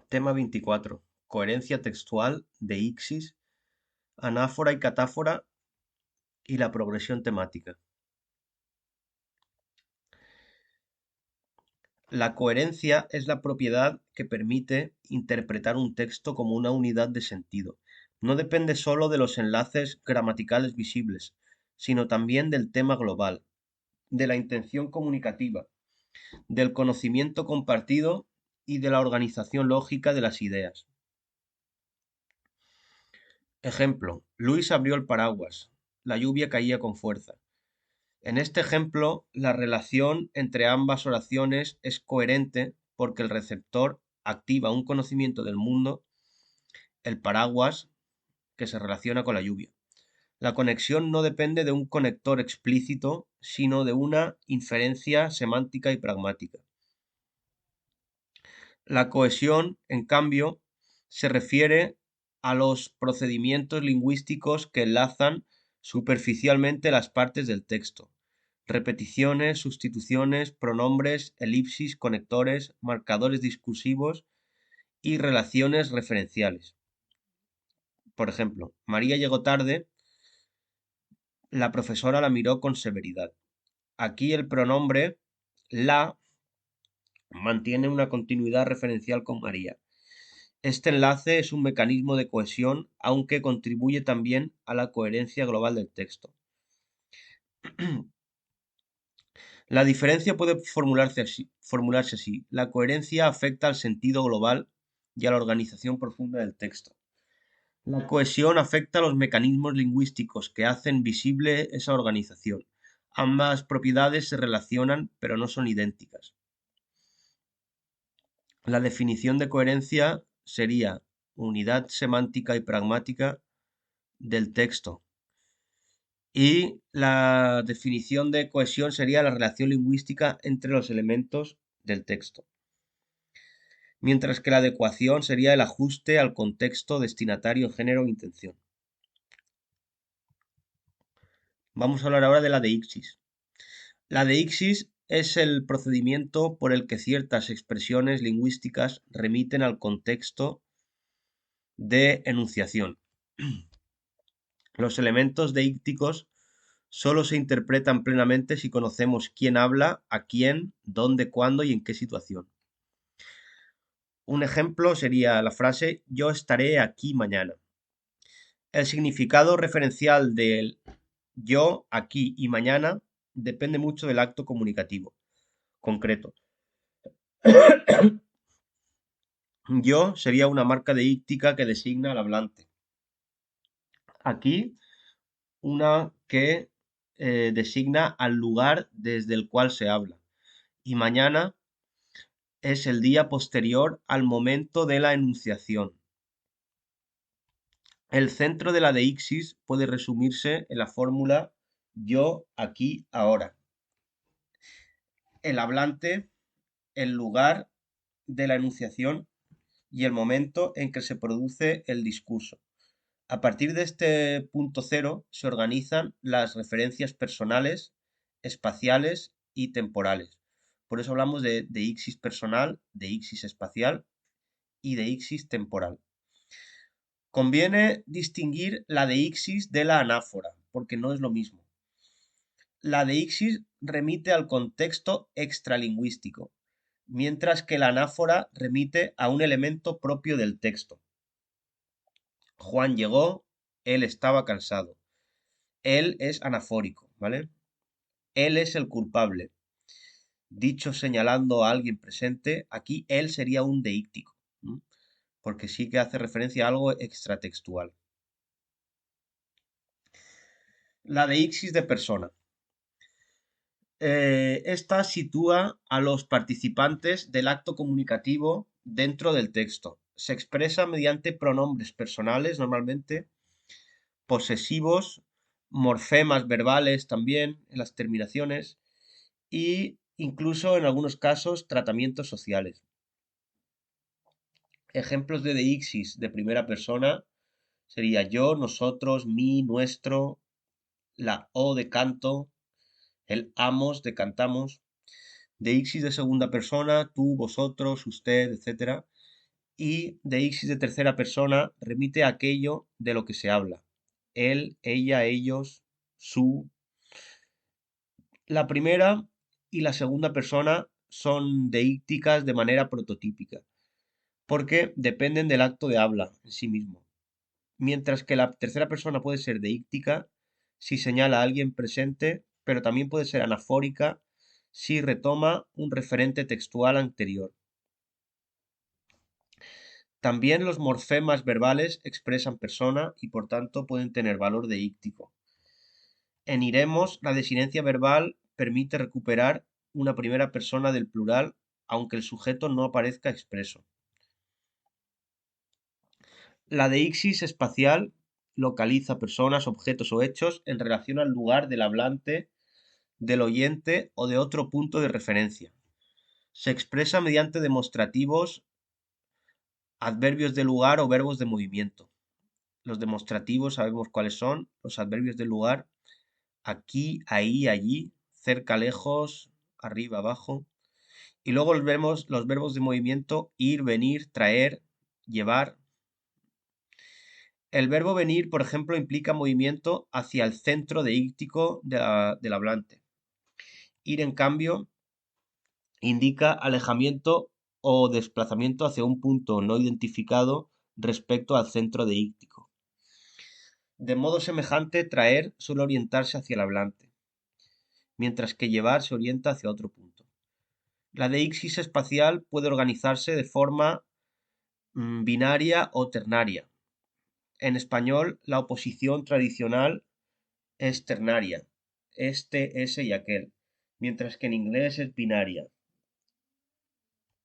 Tema 24. Coherencia textual, deixis, anáfora y catáfora y la progresión temática. La coherencia es la propiedad que permite interpretar un texto como una unidad de sentido. No depende solo de los enlaces gramaticales visibles, sino también del tema global, de la intención comunicativa, del conocimiento compartido y de la organización lógica de las ideas. Ejemplo: Luis abrió el paraguas. La lluvia caía con fuerza. En este ejemplo, la relación entre ambas oraciones es coherente porque el receptor activa un conocimiento del mundo, el paraguas, que se relaciona con la lluvia. La conexión no depende de un conector explícito, sino de una inferencia semántica y pragmática. La cohesión, en cambio, se refiere a los procedimientos lingüísticos que enlazan superficialmente las partes del texto. Repeticiones, sustituciones, pronombres, elipsis, conectores, marcadores discursivos y relaciones referenciales. Por ejemplo, María llegó tarde, la profesora la miró con severidad. Aquí el pronombre la mantiene una continuidad referencial con María. Este enlace es un mecanismo de cohesión, aunque contribuye también a la coherencia global del texto. La diferencia puede formularse así. La coherencia afecta al sentido global y a la organización profunda del texto. La cohesión afecta a los mecanismos lingüísticos que hacen visible esa organización. Ambas propiedades se relacionan, pero no son idénticas. La definición de coherencia sería unidad semántica y pragmática del texto. Y la definición de cohesión sería la relación lingüística entre los elementos del texto. Mientras que la adecuación sería el ajuste al contexto, destinatario, género e intención. Vamos a hablar ahora de la deixis. La deixis es el procedimiento por el que ciertas expresiones lingüísticas remiten al contexto de enunciación. Los elementos deícticos solo se interpretan plenamente si conocemos quién habla, a quién, dónde, cuándo y en qué situación. Un ejemplo sería la frase yo estaré aquí mañana. El significado referencial del yo, aquí y mañana depende mucho del acto comunicativo concreto. Yo sería una marca deíctica que designa al hablante. Aquí una que designa al lugar desde el cual se habla. Y mañana es el día posterior al momento de la enunciación. El centro de la deixis puede resumirse en la fórmula yo, aquí, ahora. El hablante, el lugar de la enunciación y el momento en que se produce el discurso. A partir de este punto cero se organizan las referencias personales, espaciales y temporales. Por eso hablamos de deixis personal, deixis espacial y deixis temporal. Conviene distinguir la deixis de la anáfora, porque no es lo mismo. La deixis remite al contexto extralingüístico, mientras que la anáfora remite a un elemento propio del texto. Juan llegó, él estaba cansado. Él es anafórico, ¿vale? Él es el culpable. Dicho señalando a alguien presente, aquí él sería un deíctico, ¿m? Porque sí que hace referencia a algo extratextual. La deixis de persona. Esta sitúa a los participantes del acto comunicativo dentro del texto. Se expresa mediante pronombres personales, normalmente, posesivos, morfemas verbales también en las terminaciones y incluso en algunos casos tratamientos sociales. Ejemplos de deixis de primera persona sería yo, nosotros, mí, nuestro, la o de canto, el amos de cantamos. Deixis de segunda persona, tú, vosotros, usted, etcétera. y deixis de tercera persona remite a aquello de lo que se habla. Él, ella, ellos, su. La primera y la segunda persona son deícticas de manera prototípica, porque dependen del acto de habla en sí mismo. Mientras que la tercera persona puede ser deíctica si señala a alguien presente, pero también puede ser anafórica si retoma un referente textual anterior. También los morfemas verbales expresan persona y por tanto pueden tener valor deíctico. En iremos, la desinencia verbal permite recuperar una primera persona del plural, aunque el sujeto no aparezca expreso. La deixis espacial localiza personas, objetos o hechos en relación al lugar del hablante, del oyente o de otro punto de referencia. Se expresa mediante demostrativos, adverbios de lugar o verbos de movimiento. Los demostrativos sabemos cuáles son, los adverbios de lugar, aquí, ahí, allí, cerca, lejos, arriba, abajo. Y luego los verbos de movimiento, ir, venir, traer, llevar. El verbo venir, por ejemplo, implica movimiento hacia el centro deíctico del hablante. Ir, en cambio, indica alejamiento o desplazamiento hacia un punto no identificado respecto al centro deíctico. De modo semejante, traer suele orientarse hacia el hablante, mientras que llevar se orienta hacia otro punto. La deixis espacial puede organizarse de forma binaria o ternaria. En español, la oposición tradicional es ternaria, este, ese y aquel, mientras que en inglés es binaria,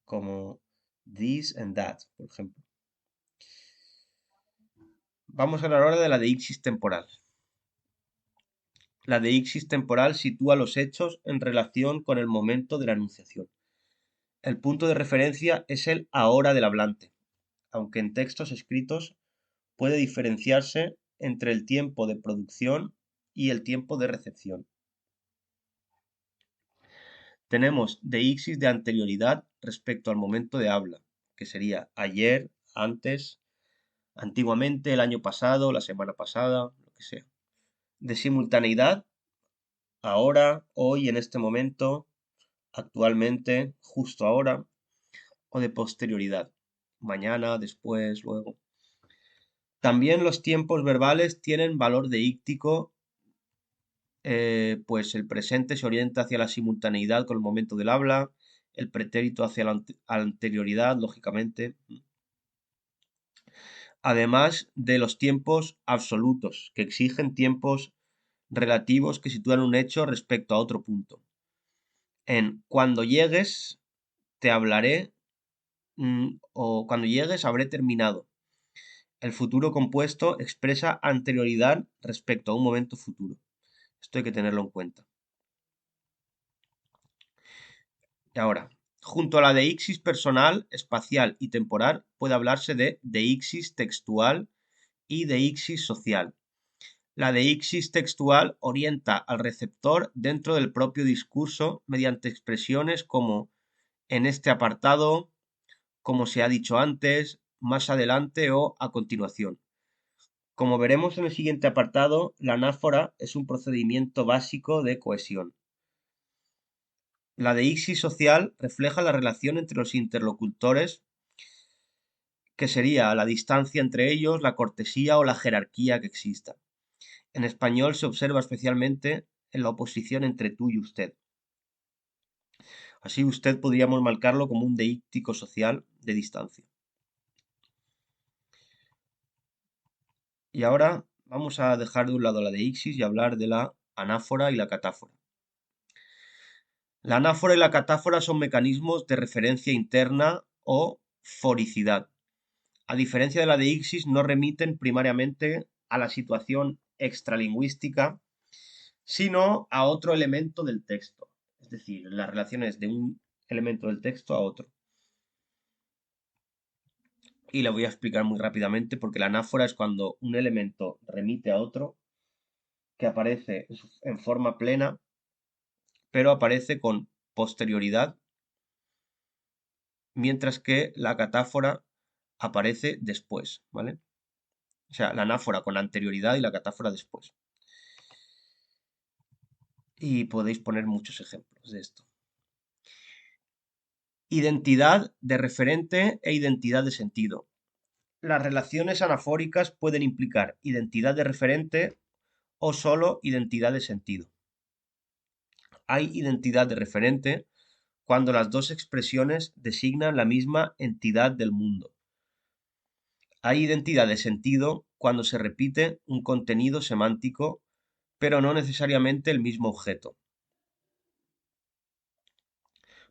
como this and that, por ejemplo. Vamos a hablar ahora de la deixis temporal. La deixis temporal sitúa los hechos en relación con el momento de la enunciación. El punto de referencia es el ahora del hablante, aunque en textos escritos puede diferenciarse entre el tiempo de producción y el tiempo de recepción. Tenemos deixis de anterioridad respecto al momento de habla, que sería ayer, antes, antiguamente, el año pasado, la semana pasada, lo que sea. De simultaneidad, ahora, hoy, en este momento, actualmente, justo ahora, o de posterioridad, mañana, después, luego. También los tiempos verbales tienen valor deíctico, pues el presente se orienta hacia la simultaneidad con el momento del habla, el pretérito hacia la anterioridad, lógicamente. Además de los tiempos absolutos, que exigen tiempos relativos que sitúan un hecho respecto a otro punto. En cuando llegues, te hablaré, o cuando llegues, habré terminado. El futuro compuesto expresa anterioridad respecto a un momento futuro. Esto hay que tenerlo en cuenta. Y ahora, junto a la deixis personal, espacial y temporal, puede hablarse de deixis textual y deixis social. La deixis textual orienta al receptor dentro del propio discurso mediante expresiones como en este apartado, como se ha dicho antes, más adelante o a continuación. Como veremos en el siguiente apartado, la anáfora es un procedimiento básico de cohesión. La deixis social refleja la relación entre los interlocutores, que sería la distancia entre ellos, la cortesía o la jerarquía que exista. En español se observa especialmente en la oposición entre tú y usted. Así usted podríamos marcarlo como un deíctico social de distancia. Y ahora vamos a dejar de un lado la deixis y hablar de la anáfora y la catáfora. La anáfora y la catáfora son mecanismos de referencia interna o foricidad. A diferencia de la deixis, no remiten primariamente a la situación extralingüística, sino a otro elemento del texto. Es decir, las relaciones de un elemento del texto a otro. Y lo voy a explicar muy rápidamente porque la anáfora es cuando un elemento remite a otro que aparece en forma plena, pero aparece con posterioridad, mientras que la catáfora aparece después, ¿vale? O sea, la anáfora con anterioridad y la catáfora después. Y podéis poner muchos ejemplos de esto. Identidad de referente e identidad de sentido. Las relaciones anafóricas pueden implicar identidad de referente o solo identidad de sentido. Hay identidad de referente cuando las dos expresiones designan la misma entidad del mundo. Hay identidad de sentido cuando se repite un contenido semántico, pero no necesariamente el mismo objeto.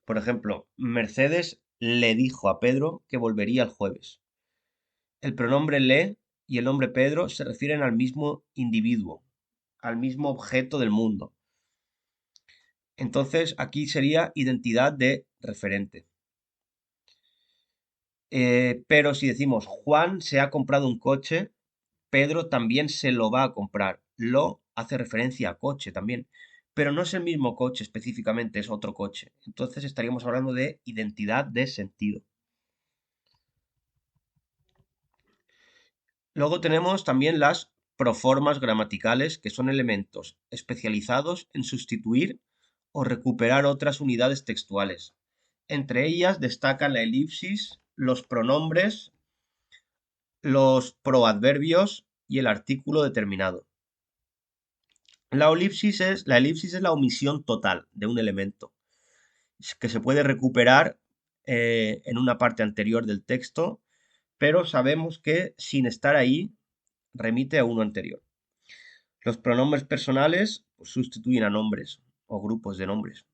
Por ejemplo, Mercedes le dijo a Pedro que volvería el jueves. El pronombre le y el nombre Pedro se refieren al mismo individuo, al mismo objeto del mundo. Entonces, aquí sería identidad de referente. Pero si decimos Juan se ha comprado un coche, Pedro también se lo va a comprar. Lo hace referencia a coche también. Pero no es el mismo coche específicamente, es otro coche. Entonces estaríamos hablando de identidad de sentido. Luego tenemos también las proformas gramaticales, que son elementos especializados en sustituir o recuperar otras unidades textuales. Entre ellas destacan la elipsis, los pronombres, los proadverbios y el artículo determinado. La elipsis es la omisión total de un elemento, que se puede recuperar en una parte anterior del texto, pero sabemos que sin estar ahí remite a uno anterior. Los pronombres personales pues, sustituyen a nombres o grupos de nombres.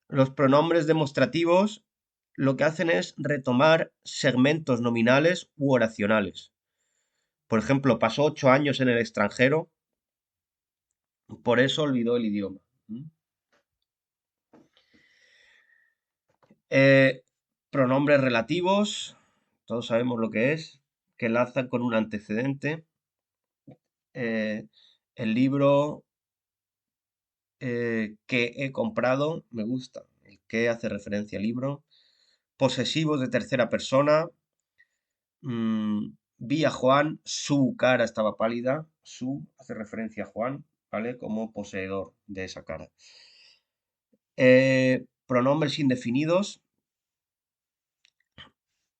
Los pronombres demostrativos lo que hacen es retomar segmentos nominales u oracionales. Por ejemplo, pasó 8 años en el extranjero, por eso olvidó el idioma. Eh, Pronombres relativos, todos sabemos lo que es, que enlazan con un antecedente. Eh, el libro que he comprado, me gusta. El que hace referencia al libro. Posesivos de tercera persona. Vi a Juan, su cara estaba pálida. Su hace referencia a Juan, ¿vale? Como poseedor de esa cara. Pronombres indefinidos.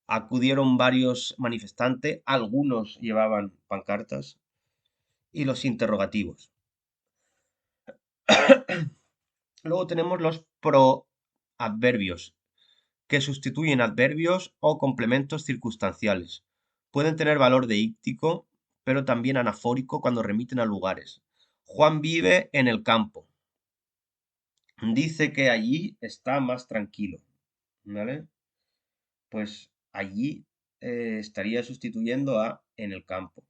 Acudieron varios manifestantes, algunos llevaban pancartas. Y los interrogativos. Luego tenemos los proadverbios, que sustituyen adverbios o complementos circunstanciales. Pueden tener valor deíctico, pero también anafórico cuando remiten a lugares. Juan vive en el campo. Dice que allí está más tranquilo. ¿Vale? Pues allí estaría sustituyendo a en el campo.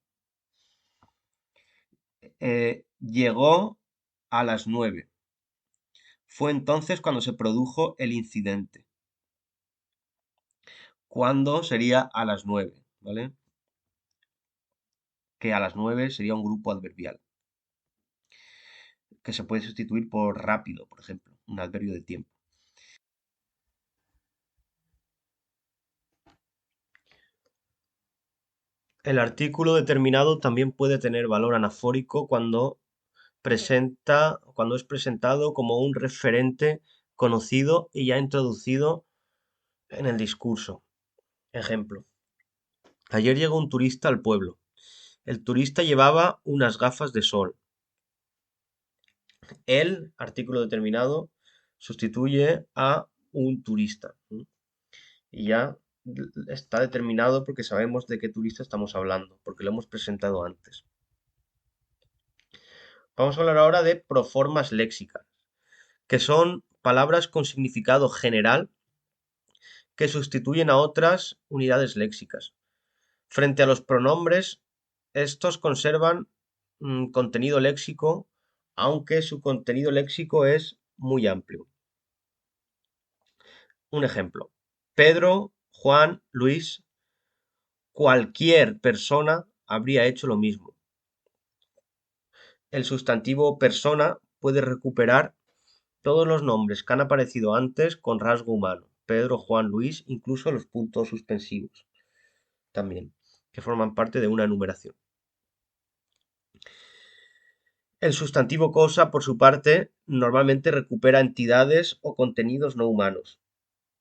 Llegó a las 9. Fue entonces cuando se produjo el incidente. ¿Cuándo sería a las 9? ¿Vale? Que a las 9 sería un grupo adverbial, que se puede sustituir por rápido, por ejemplo, un adverbio de tiempo. El artículo determinado también puede tener valor anafórico cuando es presentado como un referente conocido y ya introducido en el discurso. Ejemplo. Ayer llegó un turista al pueblo. El turista llevaba unas gafas de sol. El artículo determinado sustituye a un turista. Y ya está determinado porque sabemos de qué turista estamos hablando, porque lo hemos presentado antes. Vamos a hablar ahora de proformas léxicas, que son palabras con significado general que sustituyen a otras unidades léxicas. Frente a los pronombres, estos conservan contenido léxico, aunque su contenido léxico es muy amplio. Un ejemplo. Pedro, Juan, Luis, cualquier persona habría hecho lo mismo. El sustantivo persona puede recuperar todos los nombres que han aparecido antes con rasgo humano. Pedro, Juan, Luis, incluso los puntos suspensivos. también, que forman parte de una enumeración. El sustantivo cosa, por su parte, normalmente recupera entidades o contenidos no humanos.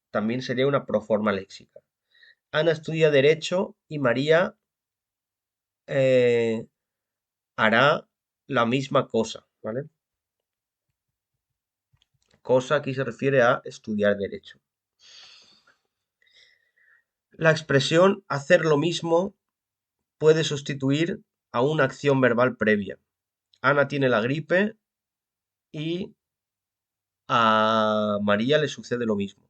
También sería una proforma léxica. Ana estudia Derecho y María eh, hará la misma cosa, ¿vale? Cosa aquí se refiere a estudiar Derecho. La expresión hacer lo mismo puede sustituir a una acción verbal previa. Ana tiene la gripe y a María le sucede lo mismo.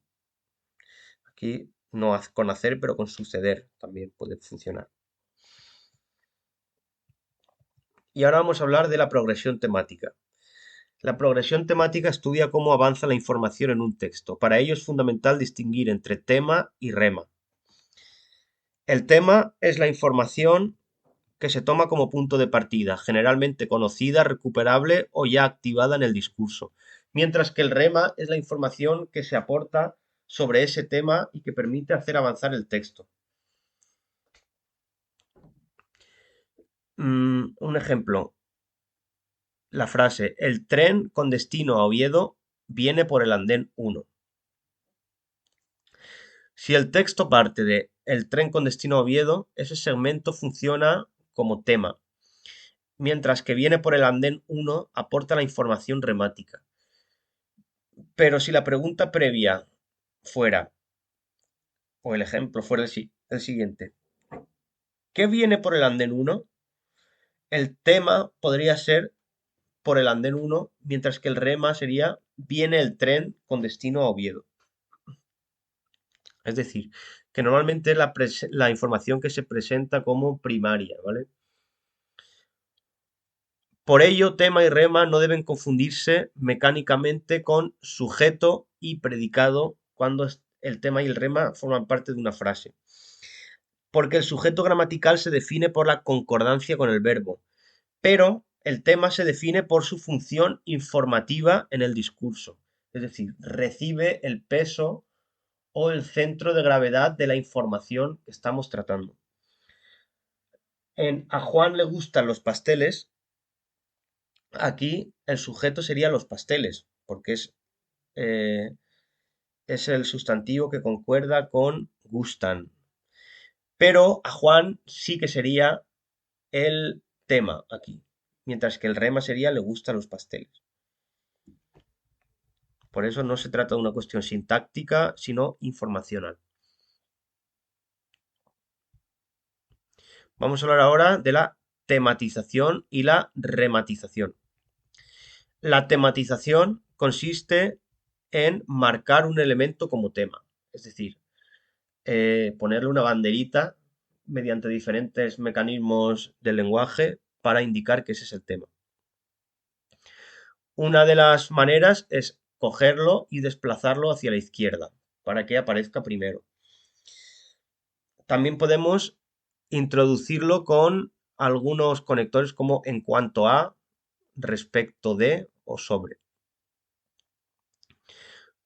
Aquí no con hacer, pero con suceder también puede funcionar. Y ahora vamos a hablar de la progresión temática. La progresión temática estudia cómo avanza la información en un texto. Para ello es fundamental distinguir entre tema y rema. El tema es la información que se toma como punto de partida, generalmente conocida, recuperable o ya activada en el discurso, mientras que el rema es la información que se aporta sobre ese tema y que permite hacer avanzar el texto. Un ejemplo, la frase, el tren con destino a Oviedo viene por el andén 1. Si el texto parte de el tren con destino a Oviedo, ese segmento funciona como tema, mientras que viene por el andén 1 aporta la información remática. Pero si la pregunta previa fuera, o el ejemplo fuera el siguiente, ¿qué viene por el andén 1? El tema podría ser por el andén 1, mientras que el rema sería viene el tren con destino a Oviedo. Es decir, que normalmente es la información que se presenta como primaria, ¿vale? Por ello, tema y rema no deben confundirse mecánicamente con sujeto y predicado cuando el tema y el rema forman parte de una frase. Porque el sujeto gramatical se define por la concordancia con el verbo, pero el tema se define por su función informativa en el discurso. Es decir, recibe el peso o el centro de gravedad de la información que estamos tratando. En A Juan le gustan los pasteles, aquí el sujeto sería los pasteles, porque eh, es el sustantivo que concuerda con gustan. Pero a Juan sí que sería el tema aquí, mientras que el rema sería le gustan los pasteles. Por eso no se trata de una cuestión sintáctica, sino informacional. Vamos a hablar ahora de la tematización y la rematización. La tematización consiste en marcar un elemento como tema, es decir, ponerle una banderita mediante diferentes mecanismos del lenguaje para indicar que ese es el tema. Una de las maneras es cogerlo y desplazarlo hacia la izquierda para que aparezca primero. También podemos introducirlo con algunos conectores como en cuanto a, respecto de o sobre.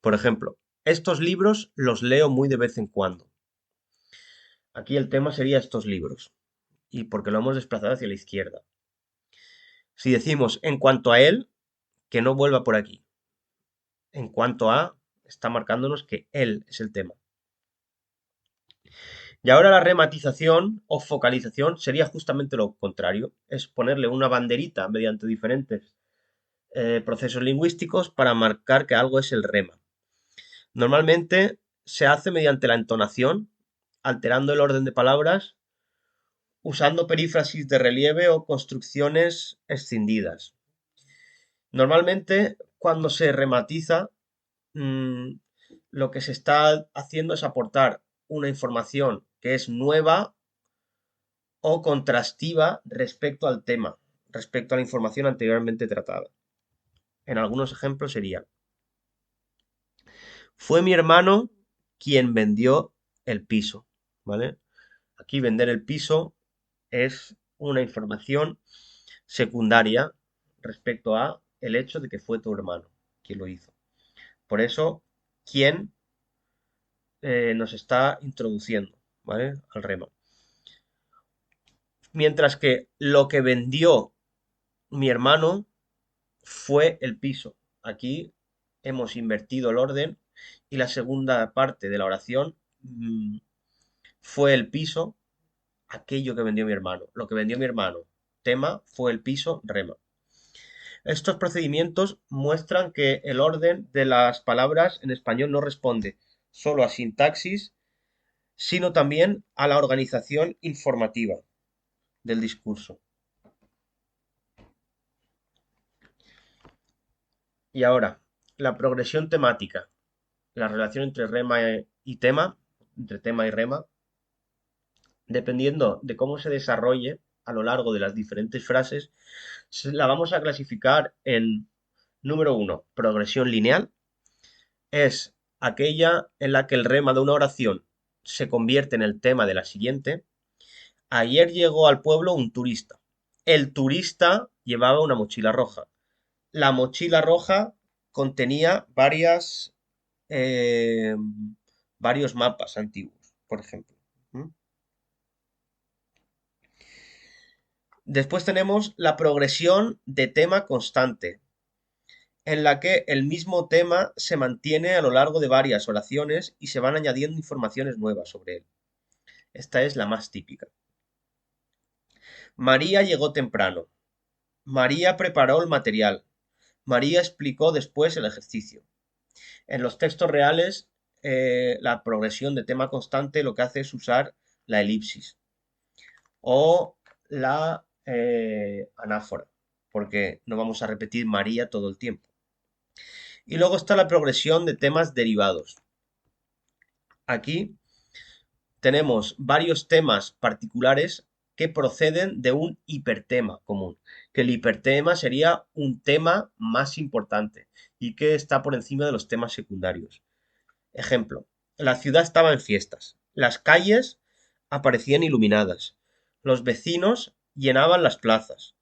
Por ejemplo, estos libros los leo muy de vez en cuando. Aquí el tema sería estos libros y porque lo hemos desplazado hacia la izquierda. Si decimos en cuanto a él, que no vuelva por aquí. En cuanto a, está marcándonos que él es el tema. Y ahora la rematización o focalización sería justamente lo contrario, es ponerle una banderita mediante diferentes procesos lingüísticos para marcar que algo es el rema. Normalmente se hace mediante la entonación, alterando el orden de palabras, usando perífrasis de relieve o construcciones escindidas. Normalmente cuando se rematiza, mmm, lo que se está haciendo es aportar una información que es nueva o contrastiva respecto al tema, respecto a la información anteriormente tratada. En algunos ejemplos sería, fue mi hermano quien vendió el piso, ¿vale? Aquí vender el piso es una información secundaria respecto a el hecho de que fue tu hermano quien lo hizo. Por eso, quien nos está introduciendo, ¿vale? Al rema. Mientras que lo que vendió mi hermano fue el piso. Aquí hemos invertido el orden y la segunda parte de la oración fue el piso, aquello que vendió mi hermano. Lo que vendió mi hermano, tema, fue el piso, rema. Estos procedimientos muestran que el orden de las palabras en español no responde solo a sintaxis, sino también a la organización informativa del discurso. Y ahora, la progresión temática, la relación entre rema y tema, entre tema y rema, dependiendo de cómo se desarrolle a lo largo de las diferentes frases, la vamos a clasificar en número uno, progresión lineal. Es aquella en la que el rema de una oración se convierte en el tema de la siguiente. Ayer llegó al pueblo un turista. El turista llevaba una mochila roja. La mochila roja contenía eh, varios mapas antiguos, por ejemplo. ¿Mm? Después tenemos la progresión de tema constante, en la que el mismo tema se mantiene a lo largo de varias oraciones y se van añadiendo informaciones nuevas sobre él. Esta es la más típica. María llegó temprano. María preparó el material. María explicó después el ejercicio. En los textos reales, la progresión de tema constante lo que hace es usar la elipsis o la anáfora, porque no vamos a repetir María todo el tiempo. Y luego está la progresión de temas derivados. Aquí tenemos varios temas particulares que proceden de un hipertema común, que el hipertema sería un tema más importante y que está por encima de los temas secundarios. Ejemplo, la ciudad estaba en fiestas, las calles aparecían iluminadas, los vecinos llenaban las plazas,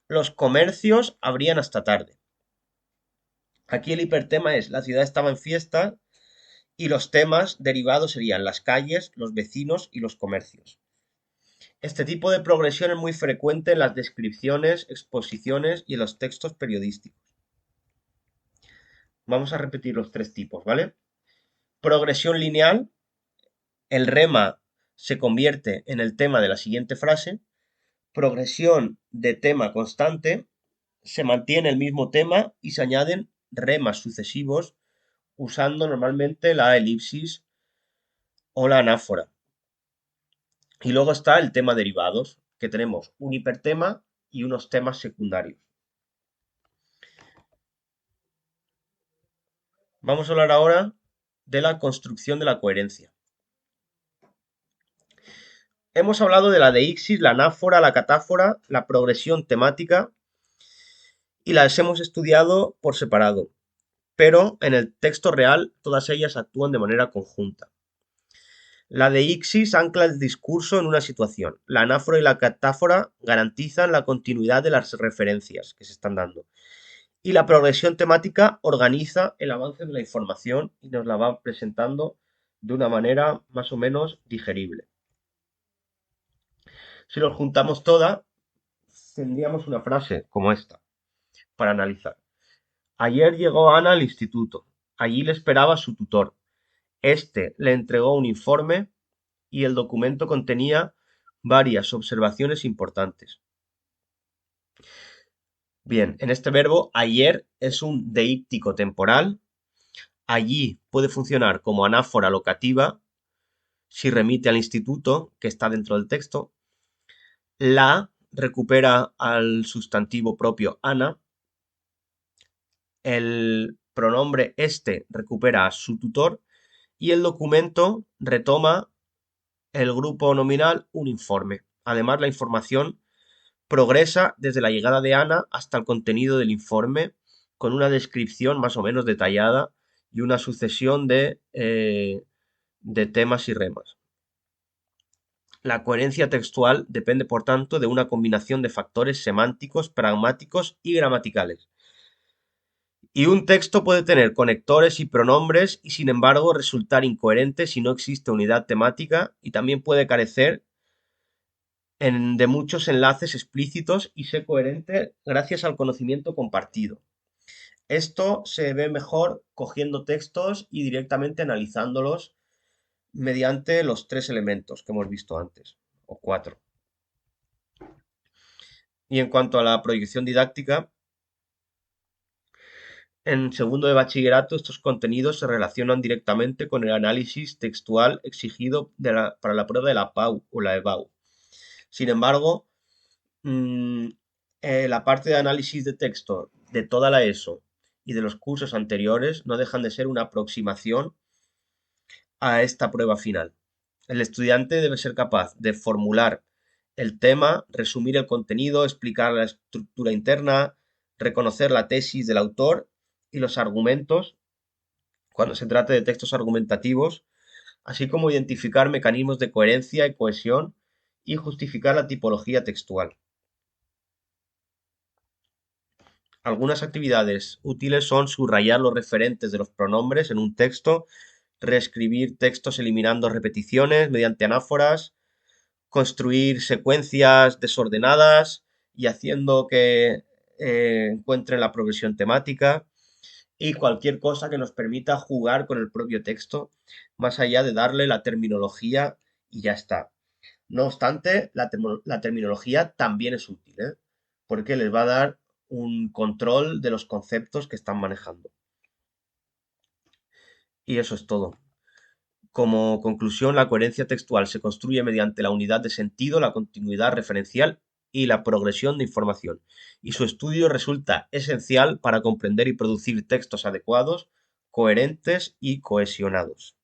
los comercios abrían hasta tarde. Aquí el hipertema es la ciudad estaba en fiesta y los temas derivados serían las calles, los vecinos y los comercios. Este tipo de progresión es muy frecuente en las descripciones, exposiciones y en los textos periodísticos. Vamos a repetir los tres tipos, ¿vale? Progresión lineal, el rema se convierte en el tema de la siguiente frase. Progresión de tema constante, se mantiene el mismo tema y se añaden remas sucesivos usando normalmente la elipsis o la anáfora. Y luego está el tema derivados, que tenemos un hipertema y unos temas secundarios. Vamos a hablar ahora de la construcción de la coherencia. Hemos hablado de la deixis, la anáfora, la catáfora, la progresión temática y las hemos estudiado por separado, pero en el texto real todas ellas actúan de manera conjunta. La deixis ancla el discurso en una situación. La anáfora y la catáfora garantizan la continuidad de las referencias que se están dando. Y la progresión temática organiza el avance de la información y nos la va presentando de una manera más o menos digerible. Si los juntamos todas, tendríamos una frase como esta para analizar. Ayer llegó Ana al instituto. Allí le esperaba su tutor. Este le entregó un informe y el documento contenía varias observaciones importantes. Bien, en este verbo, ayer es un deíptico temporal. Allí puede funcionar como anáfora locativa si remite al instituto que está dentro del texto. La recupera al sustantivo propio Ana. El pronombre este recupera a su tutor y el documento retoma el grupo nominal un informe. Además, la información progresa desde la llegada de Ana hasta el contenido del informe con una descripción más o menos detallada y una sucesión de temas y remas. La coherencia textual depende, por tanto, de una combinación de factores semánticos, pragmáticos y gramaticales. Y un texto puede tener conectores y pronombres y sin embargo resultar incoherente si no existe unidad temática y también puede carecer de muchos enlaces explícitos y sé coherente gracias al conocimiento compartido. Esto se ve mejor cogiendo textos y directamente analizándolos mediante los tres elementos que hemos visto antes, o cuatro. Y en cuanto a la proyección didáctica, en segundo de bachillerato estos contenidos se relacionan directamente con el análisis textual exigido para la prueba de la PAU o la EBAU. Sin embargo, mm, la parte de análisis de texto de toda la ESO y de los cursos anteriores no dejan de ser una aproximación a esta prueba final. El estudiante debe ser capaz de formular el tema, resumir el contenido, explicar la estructura interna, reconocer la tesis del autor y los argumentos cuando se trate de textos argumentativos, así como identificar mecanismos de coherencia y cohesión y justificar la tipología textual. Algunas actividades útiles son subrayar los referentes de los pronombres en un texto, reescribir textos eliminando repeticiones mediante anáforas, construir secuencias desordenadas y haciendo que encuentren la progresión temática y cualquier cosa que nos permita jugar con el propio texto, más allá de darle la terminología y ya está. No obstante, la terminología también es útil, ¿eh? Porque les va a dar un control de los conceptos que están manejando. Y eso es todo. Como conclusión, la coherencia textual se construye mediante la unidad de sentido, la continuidad referencial y la progresión de información, y su estudio resulta esencial para comprender y producir textos adecuados, coherentes y cohesionados.